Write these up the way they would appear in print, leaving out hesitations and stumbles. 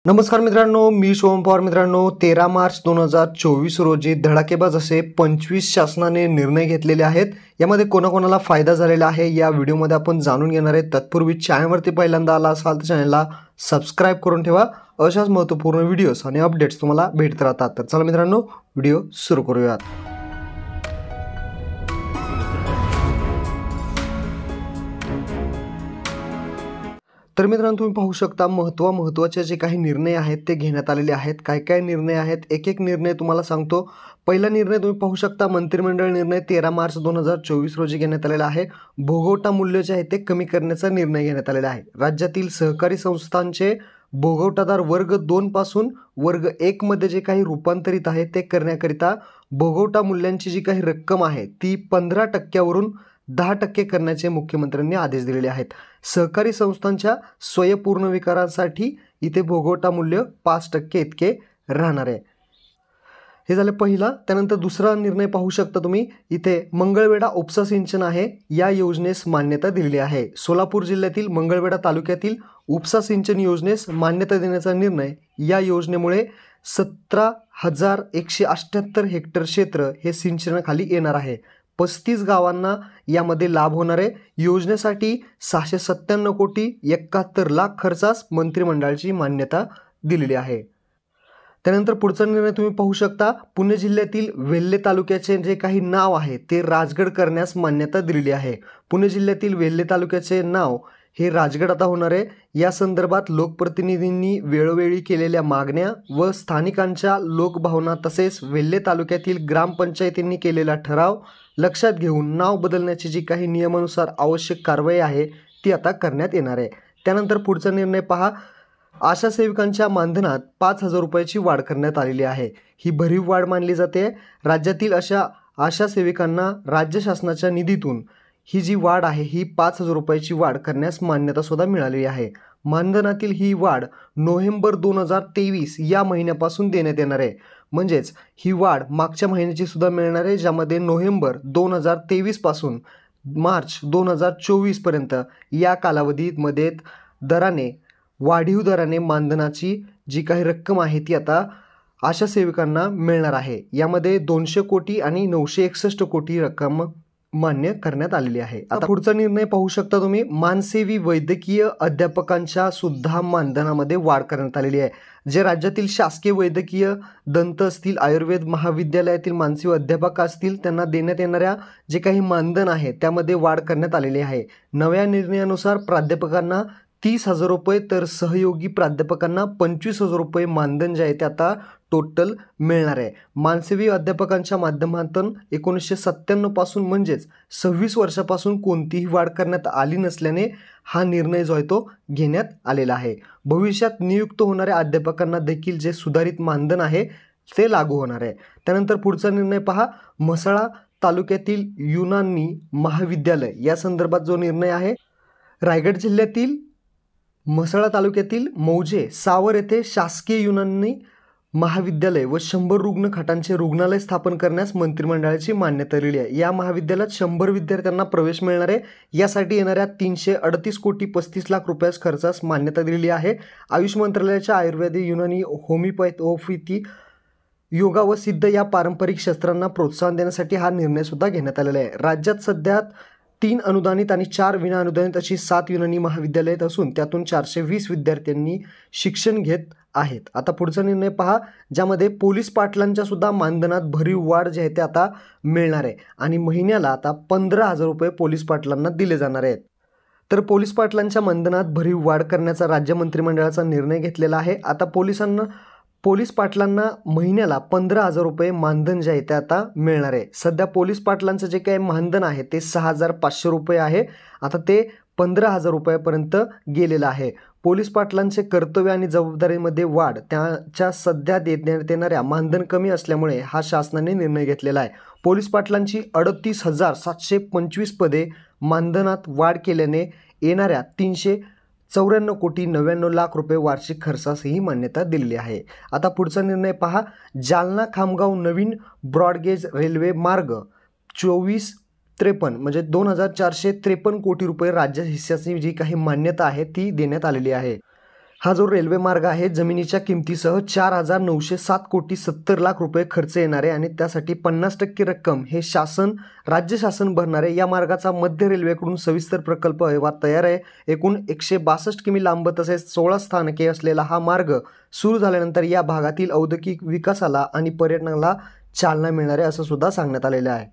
नमस्कार मित्रांनो, मी सोहम पवार. मित्रांनो, 13 मार्च 2024 रोजी धडाकेबाज असे 25 शासनाने निर्णय घेतलेले आहेत. यामध्ये कोणाकोणाला फायदा झालेला आहे या व्हिडिओमध्ये आपण जाणून घेणार आहे. तत्पूर्वी चॅनलवरती पहिल्यांदा आला असाल तर चॅनलला सबस्क्राईब करून ठेवा. अशाच महत्त्वपूर्ण व्हिडिओज आणि अपडेट्स तुम्हाला भेटत राहतात. तर चला मित्रांनो, व्हिडिओ सुरू करूयात. तर मित्रांनो, तुम्ही पाहू शकता महत्त्वाचे जे काही निर्णय आहेत ते घेण्यात आलेले आहेत. काय काय निर्णय आहेत, एक एक निर्णय तुम्हाला सांगतो. पहिला निर्णय तुम्ही पाहू शकता, मंत्रिमंडळ निर्णय 13 मार्च 2024 रोजी घेण्यात आलेला आहे. भोगवटा मूल्य जे आहे ते कमी करण्याचा निर्णय घेण्यात आलेला आहे. राज्यातील सहकारी संस्थांचे भोगवटादार वर्ग 2 पासून वर्ग 1 मध्ये जे काही रूपांतरित आहे ते करण्याकरिता भोगवटा मूल्यांची जी काही रक्कम आहे ती 15% 10% करण्याचे मुख्यमंत्र्यांनी आदेश दिलेले आहेत. सहकारी संस्थांच्या स्वयंपूर्णविकारासाठी इथे भोगवटा मूल्य 5% इतके राहणार आहे. हे झालं पहिला. त्यानंतर दुसरा निर्णय पाहू शकता तुम्ही, इथे मंगळवेढा उपसा सिंचन आहे या योजनेस मान्यता दिलेली आहे. सोलापूर जिल्ह्यातील मंगळवेढा तालुक्यातील उपसा सिंचन योजनेस मान्यता देण्याचा निर्णय, या योजनेमुळे 17,178 हेक्टर क्षेत्र हे सिंचनाखाली येणार आहे. 35 गावांना यामध्ये लाभ होणार आहे. योजनेसाठी 697 कोटी 71 लाख खर्चास मंत्रिमंडळाची मान्यता दिलेली आहे. त्यानंतर पुढचा निर्णय तुम्ही पाहू शकता, पुणे जिल्ह्यातील वेल्हे तालुक्याचे जे काही नाव आहे ते राजगड करण्यास मान्यता दिलेली आहे. पुणे जिल्ह्यातील वेल्हे तालुक्याचे नाव हे राजगड आता होणार आहे. या संदर्भात लोकप्रतिनिधींनी वेळोवेळी केलेल्या मागण्या व स्थानिकांच्या लोकभावना तसेच वेल्हे तालुक्यातील ग्रामपंचायतींनी केलेला ठराव लक्षात घेऊन नाव बदलण्याची जी काही नियमानुसार आवश्यक कारवाई आहे ती आता करण्यात येणार आहे. त्यानंतर पुढचा निर्णय पहा, आशा सेविकांच्या मानधनात 5,000 रुपयाची वाढ करण्यात आलेली आहे. ही भरीव वाढ मानली जाते. राज्यातील आशा सेविकांना राज्य शासनाच्या निधीतून ही जी वाढ आहे ही 5,000 रुपयाची वाढ करण्यास मान्यता सुद्धा मिळालेली आहे. मानधनातील ही वाढ नोव्हेंबर 2023 या महिन्यापासून देण्यात येणार आहे. म्हणजेच ही वाढ मागच्या महिन्याची सुद्धा मिळणार आहे, ज्यामध्ये नोव्हेंबर 2023 पासून मार्च 2024 पर्यंत या कालावधीमध्ये वाढीव दराने मानधनाची जी काही रक्कम आहे ती आता आशा सेविकांना मिळणार आहे. यामध्ये 200 कोटी आणि 961 कोटी रक्कम मान्य करण्यात आलेली आहे. आता पुढचा निर्णय पाहू शकता तुम्ही, मानसेवी वैद्यकीय अध्यापकांच्या सुद्धा मानधनामध्ये वाढ करण्यात आलेली आहे. जे राज्यातील शासकीय वैद्यकीय, दंत असतील, आयुर्वेद महाविद्यालयातील मानसेवी अध्यापक असतील त्यांना देण्यात येणाऱ्या जे काही मानधन आहे त्यामध्ये वाढ करण्यात आलेली आहे. नव्या निर्णयानुसार प्राध्यापकांना 30,000 रुपये तर सहयोगी प्राध्यापकांना 25,000 रुपये मानधन जे आहे ते आता टोटल मिळणार आहे. मानसेवी अध्यापकांच्या माध्यमातून 1997 पासून म्हणजेच 26 वर्षापासून कोणतीही वाढ करण्यात आली नसल्याने हा निर्णय जो आहे तो घेण्यात आलेला आहे. भविष्यात नियुक्त होणाऱ्या अध्यापकांना देखील जे सुधारित मानधन आहे ते लागू होणार आहे. त्यानंतर पुढचा निर्णय पहा, म्हसळा तालुक्यातील युनानी महाविद्यालय या संदर्भात जो निर्णय आहे, रायगड जिल्ह्यातील म्हसळा तालुक्यातील मौजे सावर येथे शासकीय युनानी महाविद्यालय व 100 रुग्णखाटांचे रुग्णालय स्थापन करण्यास मंत्रिमंडळाची मान्यता दिली आहे. या महाविद्यालयात 100 विद्यार्थ्यांना प्रवेश मिळणार आहे. यासाठी येणाऱ्या 338 कोटी 35 लाख रुपयास खर्चास मान्यता दिलेली आहे. आयुष मंत्रालयाच्या आयुर्वेद, युनानी, होमिओपॅथी, योगा व सिद्ध या पारंपरिक शस्त्रांना प्रोत्साहन देण्यासाठी हा निर्णय सुद्धा घेण्यात आलेला आहे. राज्यात सध्या 3 अनुदानित आणि 4 विनाअनुदानित अशी 7 युनानी महाविद्यालयात असून त्यातून 420 विद्यार्थ्यांनी शिक्षण घेत आहेत. आता पुढचा निर्णय पहा, ज्यामध्ये पोलीस पाटलांच्या सुद्धा मानधनात भरीव वाढ जे आहे ते आता मिळणार आहे आणि महिन्याला आता 15,000 रुपये पोलीस पाटलांना दिले जाणार आहेत. तर पोलीस पाटलांच्या मानधनात भरीव वाढ करण्याचा राज्य मंत्रिमंडळाचा निर्णय घेतलेला आहे. आता पोलीस पाटलांना महिन्याला 15,000 रुपये मानधन जे आहे ते आता मिळणार आहे. सध्या पोलीस पाटलांचं जे काही मानधन आहे ते 6,500 रुपये आहे. आता ते 15,000 रुपयापर्यंत गेलेलं आहे. पोलीस पाटलांचे कर्तव्य आणि जबाबदारीमध्ये वाढ, त्याच्या सध्या देण्यात येणाऱ्या मानधन कमी असल्यामुळे हा शासनाने निर्णय घेतलेला आहे. पोलीस पाटलांची 38,725 पदे मानधनात वाढ केल्याने येणाऱ्या 394 कोटी 99 लाख रुपये वार्षिक खर्चासही मान्यता दिलेली आहे. आता पुढचा निर्णय पहा, जालना खामगाव नवीन ब्रॉडगेज रेल्वे मार्ग 2453 म्हणजे 2,453 कोटी रुपये राज्य हिस्साची जी काही मान्यता आहे ती देण्यात आलेली आहे. हा जो रेल्वे मार्ग आहे जमिनीच्या किमतीसह 4,907 कोटी 70 लाख रुपये खर्च येणारे आणि त्यासाठी 50% रक्कम हे राज्य शासन भरणारे या मार्गाचा मध्य रेल्वेकडून सविस्तर प्रकल्प अहवाल तयार आहे। एकूण 162 किमी लांब तसेच 16 स्थानके असलेला हा मार्ग सुरू झाल्यानंतर या भागातील औद्योगिक विकासाला आणि पर्यटनाला चालना मिळणार आहे असं सुद्धा सांगण्यात आलेलं आहे।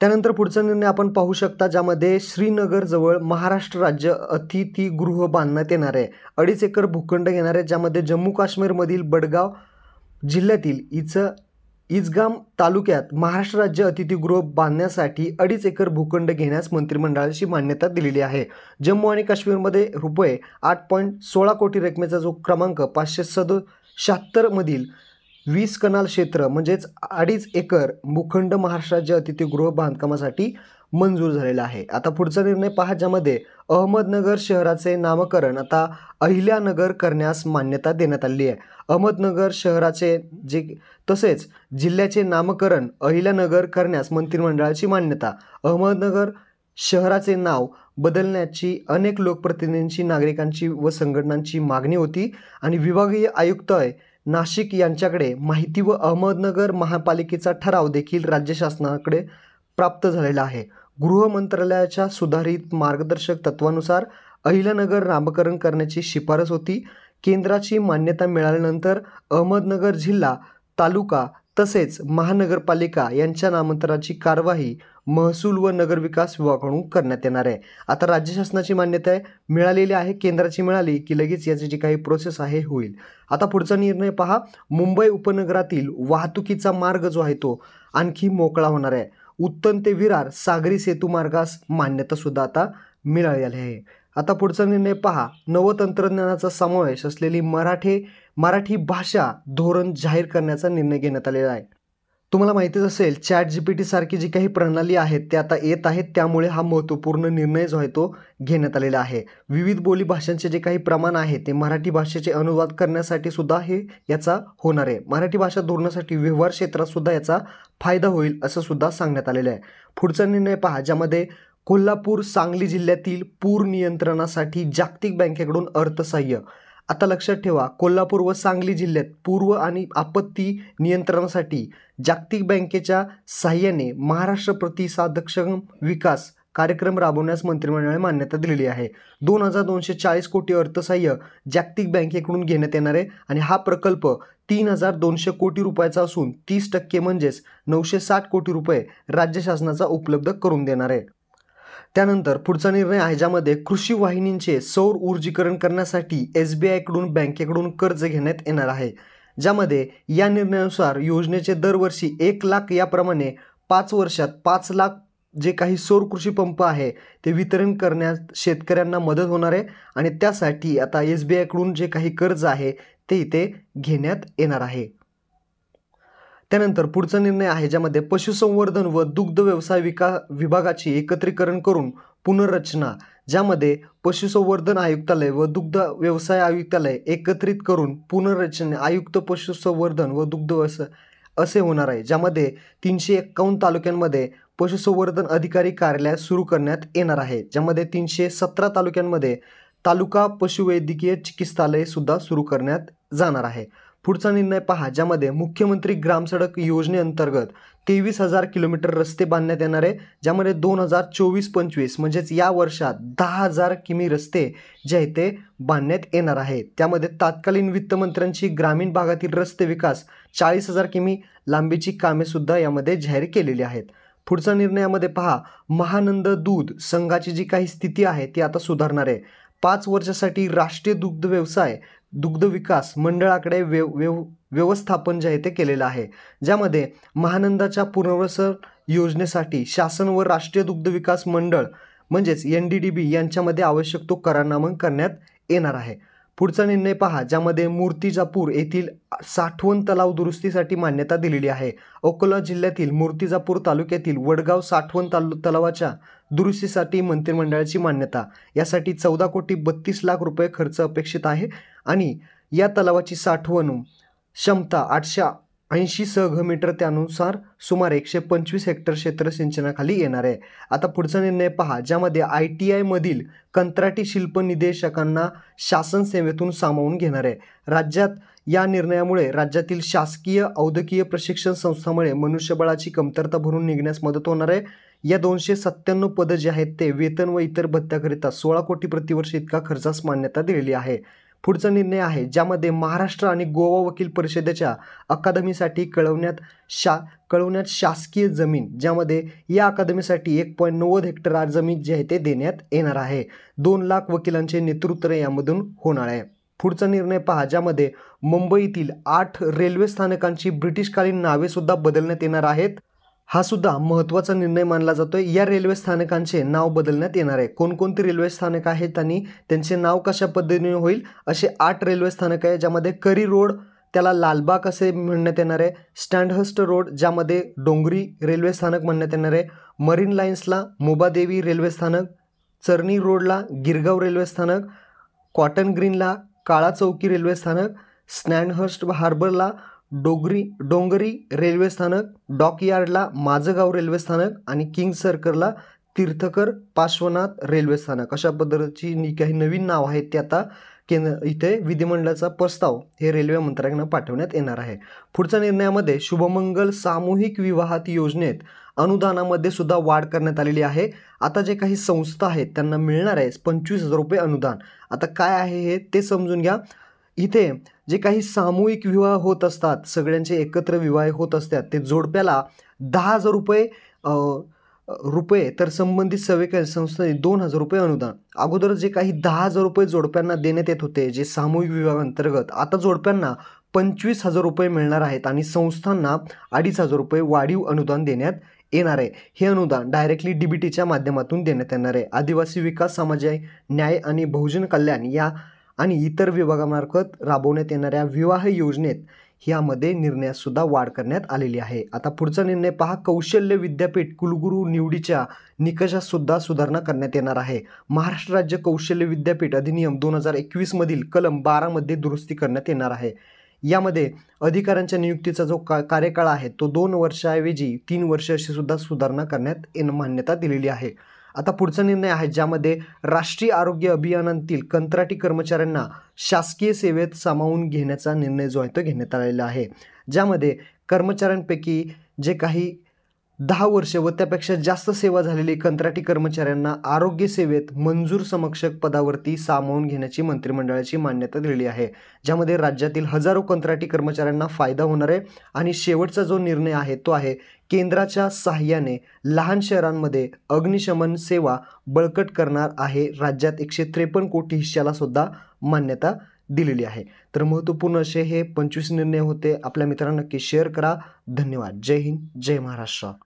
त्यानंतर पुढचा निर्णय आपण पाहू शकता, ज्यामध्ये श्रीनगरजवळ महाराष्ट्र राज्य अतिथीगृह बांधण्यात येणार आहे। 2.5 एकर भूखंड घेणार आहे, ज्यामध्ये जम्मू काश्मीरमधील बडगाव जिल्ह्यातील इचगाम तालुक्यात महाराष्ट्र राज्य अतिथीगृह बांधण्यासाठी 2.5 एकर भूखंड घेण्यास मंत्रिमंडळाची मान्यता दिलेली आहे। जम्मू आणि काश्मीरमध्ये रुपये 8.16 कोटी रकमेचा जो क्रमांक 576 मधील 20 कनाल क्षेत्र म्हणजेच 2.5 एकर भूखंड महाराष्ट्र राज्य अतिथीगृह बांधकामासाठी मंजूर झालेला आहे। आता पुढचा निर्णय पहा, ज्यामध्ये अहमदनगर शहराचे नामकरण आता अहिल्यानगर करण्यास मान्यता देण्यात आली आहे। अहमदनगर शहराचे तसेच जिल्ह्याचे नामकरण अहिल्यानगर करण्यास मंत्रिमंडळाची मान्यता। अहमदनगर शहराचे नाव बदलण्याची अनेक लोकप्रतिनिधींची, नागरिकांची व संघटनांची मागणी होती आणि विभागीय आयुक्त नाशिक यांच्याकडे माहिती व अहमदनगर महापालिकेचा ठराव देखील राज्य शासनाकडे प्राप्त झालेला आहे। गृह मंत्रालयाच्या सुधारित मार्गदर्शक तत्वानुसार अहिल्यानगर नामकरण करण्याची शिफारस होती। केंद्राची मान्यता मिळाल्यानंतर अहमदनगर जिल्हा, तालुका तसेच महानगरपालिका यांच्या नामांतराची कार्यवाही महसूल व नगरविकास विभागाकडून करण्यात येणार आहे। आता राज्य शासनाची मान्यता मिळालेली आहे, केंद्राची मिळाली की लगेच याची जी काही प्रोसेस आहे होईल। आता पुढचा निर्णय पहा, मुंबई उपनगरातील वाहतुकीचा मार्ग जो आहे तो आणखी मोकळा होणार आहे। उत्तन ते विरार सागरी सेतू मार्गास मान्यता सुद्धा आता मिळालेली आहे। आता पुढचा निर्णय पहा, नवतंत्रज्ञानाचा समावेश असलेली मराठी भाषा धोरण जाहीर करण्याचा निर्णय घेण्यात आलेला आहे। तुम्हाला माहितीच असेल, ChatGPT सारखी जी काही प्रणाली आहेत ते आता येत आहेत, त्यामुळे हा महत्त्वपूर्ण निर्णय जो आहे तो घेण्यात आलेला आहे। विविध बोली भाषांचे जे काही प्रमाण आहे ते मराठी भाषेचे अनुवाद करण्यासाठी सुद्धा याचा होणार आहे। मराठी भाषा धोरणासाठी व्यवहार क्षेत्रात सुद्धा याचा फायदा होईल असं सुद्धा सांगण्यात आलेलं आहे। पुढचा निर्णय पहा, ज्यामध्ये कोल्हापूर सांगली जिल्ह्यातील पूर नियंत्रणासाठी जागतिक बँकेकडून अर्थसहाय्य। आता लक्षात ठेवा, कोल्हापूर व सांगली जिल्ह्यात पूर्व आणि आपत्ती नियंत्रणासाठी जागतिक बँकेच्या सहाय्याने महाराष्ट्र प्रतिसादक्षम विकास कार्यक्रम राबवण्यास मंत्रिमंडळाने मान्यता दिलेली आहे। 2,240 कोटी अर्थसहाय्य जागतिक बँकेकडून घेण्यात येणार आहे आणि हा प्रकल्प 3,200 कोटी रुपयाचा असून 30% म्हणजेच 960 कोटी रुपये राज्य शासनाचा उपलब्ध करून देणार आहे। त्यानंतर पुढचा निर्णय आहे, ज्यामध्ये कृषी वाहिनींचे सौर ऊर्जीकरण करण्यासाठी SBI कडून बँकेकडून कर्ज घेण्यात येणार आहे। ज्यामध्ये या निर्णयानुसार योजनेचे दरवर्षी 1 लाख याप्रमाणे 5 वर्षात 5 लाख जे काही सौर कृषी पंप आहे ते वितरण करण्यास शेतकऱ्यांना मदत होणार आहे आणि त्यासाठी आता SBI कडून जे काही कर्ज आहे ते इथे घेण्यात येणार आहे। त्यानंतर पुढचा निर्णय आहे, ज्यामध्ये पशुसंवर्धन व दुग्ध व्यवसाय विभागाची एकत्रीकरण करून पुनर्रचना। ज्यामध्ये पशुसंवर्धन आयुक्तालय व दुग्ध व्यवसाय आयुक्तालय एकत्रित करून पुनर्रचना आयुक्त पशुसंवर्धन व दुग्ध व्यवसाय असे होणार आहे। ज्यामध्ये 351 तालुक्यांमध्ये पशुसंवर्धन अधिकारी कार्यालय सुरू करण्यात येणार आहे। ज्यामध्ये 317 तालुक्यांमध्ये तालुका पशुवैद्यकीय चिकित्सालय सुद्धा सुरू करण्यात जाणार आहे। पुढचा निर्णय पहा, ज्यामध्ये मुख्यमंत्री ग्रामसडक योजनेअंतर्गत 23,000 किलोमीटर रस्ते बांधण्यात येणार आहे। ज्यामध्ये 2024-25 म्हणजेच या वर्षात 10,000 किमी रस्ते जे आहेत ते बांधण्यात येणार आहेत। त्यामध्ये तत्कालीन वित्तमंत्र्यांची ग्रामीण भागातील रस्ते विकास 40,000 किमी लांबीची कामे सुद्धा यामध्ये जाहीर केलेली आहेत। पुढचा निर्णयामध्ये पहा, महानंद दूध संघाची जी काही स्थिती आहे ती आता सुधारणार आहे। 5 वर्षासाठी राष्ट्रीय दुग्ध विकास मंडळाकडे व्यवस्थापन जे आहे ते केलेलं आहे। ज्यामध्ये महानंदाच्या पुनर्वसन योजनेसाठी शासन व राष्ट्रीय दुग्ध विकास मंडळ म्हणजेच NDDB यांच्यामध्ये आवश्यक तो करारनामा करण्यात येणार आहे। पुढचा निर्णय पहा, ज्यामध्ये मूर्तिजापूर येथील साठवण तलाव दुरुस्तीसाठी मान्यता दिलेली आहे। अकोला जिल्ह्यातील मूर्तिजापूर तालुक्यातील वडगाव साठवण तलावाच्या दुरुस्तीसाठी मंत्रिमंडळाची मान्यता। यासाठी 14,32 लाख रुपये खर्च अपेक्षित आहे आणि या तलावाची साठवण क्षमता 80 घ मीटर, त्यानुसार सुमारे 125 हेक्टर क्षेत्र सिंचनाखाली येणार आहे. आता पुढचा निर्णय पहा, ज्यामध्ये ITI मधील कंत्राटी शिल्प निदेशकांना शासन सेवेतून सामावून घेणार आहे. राज्यात या निर्णयामुळे राज्यातील शासकीय औद्योगिक प्रशिक्षण संस्थांमुळे मनुष्यबळाची कमतरता भरून निघण्यास मदत होणार आहे. या 297 पदं जे आहेत ते वेतन व इतर भत्त्याकरिता 16 कोटी प्रतिवर्ष इतका खर्चास मान्यता दिलेली आहे. पुढचा निर्णय आहे, ज्यामध्ये महाराष्ट्र आणि गोवा वकील परिषदेच्या अकादमीसाठी कळवण्यात शासकीय जमीन, ज्यामध्ये या अकादमीसाठी 1.90 हेक्टर जमीन जे आहे ते देण्यात येणार आहे. 2 लाख वकिलांचे नेतृत्व यामधून होणार आहे. पुढचा निर्णय पहा, ज्यामध्ये मुंबईतील 8 रेल्वे स्थानकांची ब्रिटिशकालीन नावे सुद्धा बदलण्यात येणार आहेत. हा सुद्धा महत्त्वाचा निर्णय मानला जातोय. या रेल्वे स्थानकांचे नाव बदलण्यात येणार आहे. कोणकोणती रेल्वे स्थानक आहेत आणि त्यांचे नाव कशा पद्धतीने होईल, असे 8 रेल्वे स्थानक आहे. ज्यामध्ये करी रोड, त्याला लालबाग असे म्हणण्यात येणार आहे. स्टँडहर्स्ट रोड, ज्यामध्ये डोंगरी रेल्वे स्थानक म्हणण्यात येणार आहे. मरीन लाईन्सला मुंबादेवी रेल्वे स्थानक, चर्नी रोडला गिरगाव रेल्वे स्थानक, कॉटन ग्रीनला काळा चौकी रेल्वे स्थानक, स्टँडहर्स्ट हार्बरला डोंगरी रेल्वे स्थानक, डॉकयार्डला माझगाव रेल्वे स्थानक आणि किंग सर्कलला तीर्थकर पार्श्वनाथ रेल्वे स्थानक, अशा पद्धतीची काही नवीन नाव आहेत ते आता इथे विधिमंडळाचा प्रस्ताव हे रेल्वे मंत्रालयानं पाठवण्यात येणार आहे. पुढच्या निर्णयामध्ये शुभमंगल सामूहिक विवाहात योजनेत अनुदानामध्ये सुद्धा वाढ करण्यात आलेली आहे. आता जे काही संस्था आहेत त्यांना मिळणार आहे 25,000 रुपये अनुदान. आता काय आहे हे ते समजून घ्या. इथे जे काही सामूहिक विवाह होत असतात, सगळ्यांचे एकत्र विवाह होत असतात, ते जोडप्याला 10,000 रुपये तर संबंधित सेवेकरी संस्थेने 2,000 रुपये अनुदान. अगोदर जे काही 10,000 रुपये जोडप्यांना देण्यात येत होते जे सामूहिक विवाह अंतर्गत, आता जोडप्यांना 25,000 रुपये मिळणार आहेत आणि संस्थांना 2,500 रुपये वाढीव अनुदान देण्यात येणार आहे. हे अनुदान डायरेक्टली DBTच्या माध्यमातून देण्यात येणार आहे. आदिवासी विकास, समाज न्याय आणि बहुजन कल्याण या आणि इतर विभागामार्फत राबवण्यात येणाऱ्या विवाह योजनेत यामध्ये निर्णयात सुद्धा वाढ करण्यात आलेली आहे. आता पुढचा निर्णय पहा, कौशल्य विद्यापीठ कुलगुरू निवडीच्या निकषात सुद्धा सुधारणा करण्यात येणार आहे. महाराष्ट्र राज्य कौशल्य विद्यापीठ अधिनियम 2021 मधील कलम 12 मध्ये दुरुस्ती करण्यात येणार आहे. यामध्ये अधिकाऱ्यांच्या नियुक्तीचा जो कार्यकाळ आहे तो 2 वर्षाऐवजी 3 वर्ष अशी सुद्धा सुधारणा करण्यात मान्यता दिलेली आहे. आता पुढचा निर्णय आहे, ज्यामध्ये राष्ट्रीय आरोग्य अभियानातील कंत्राटी कर्मचाऱ्यांना शासकीय सेवेत सामावून घेण्याचा निर्णय जो आहे तो घेण्यात आलेला आहे. ज्यामध्ये कर्मचाऱ्यांपैकी जे काही 10 वर्ष व त्यापेक्षा जास्त सेवा झालेली कंत्राटी कर्मचाऱ्यांना आरोग्य सेवेत मंजूर समकक्ष पदावरती सामावून घेण्याची मंत्रिमंडळाची मान्यता दिलेली आहे. ज्यामध्ये राज्यातील हजारो कंत्राटी कर्मचाऱ्यांना फायदा होणार आहे. आणि शेवटचा जो निर्णय आहे तो आहे, केंद्राच्या सहाय्याने लहान शहरांमध्ये अग्निशमन सेवा बळकट करणार आहे. राज्यात 153 कोटी हिश्श्याला सुद्धा मान्यता दिलेली आहे. तर महत्त्वपूर्ण असे हे 25 निर्णय होते. आपल्या मित्रांना नक्की शेअर करा. धन्यवाद. जय हिंद, जय महाराष्ट्र.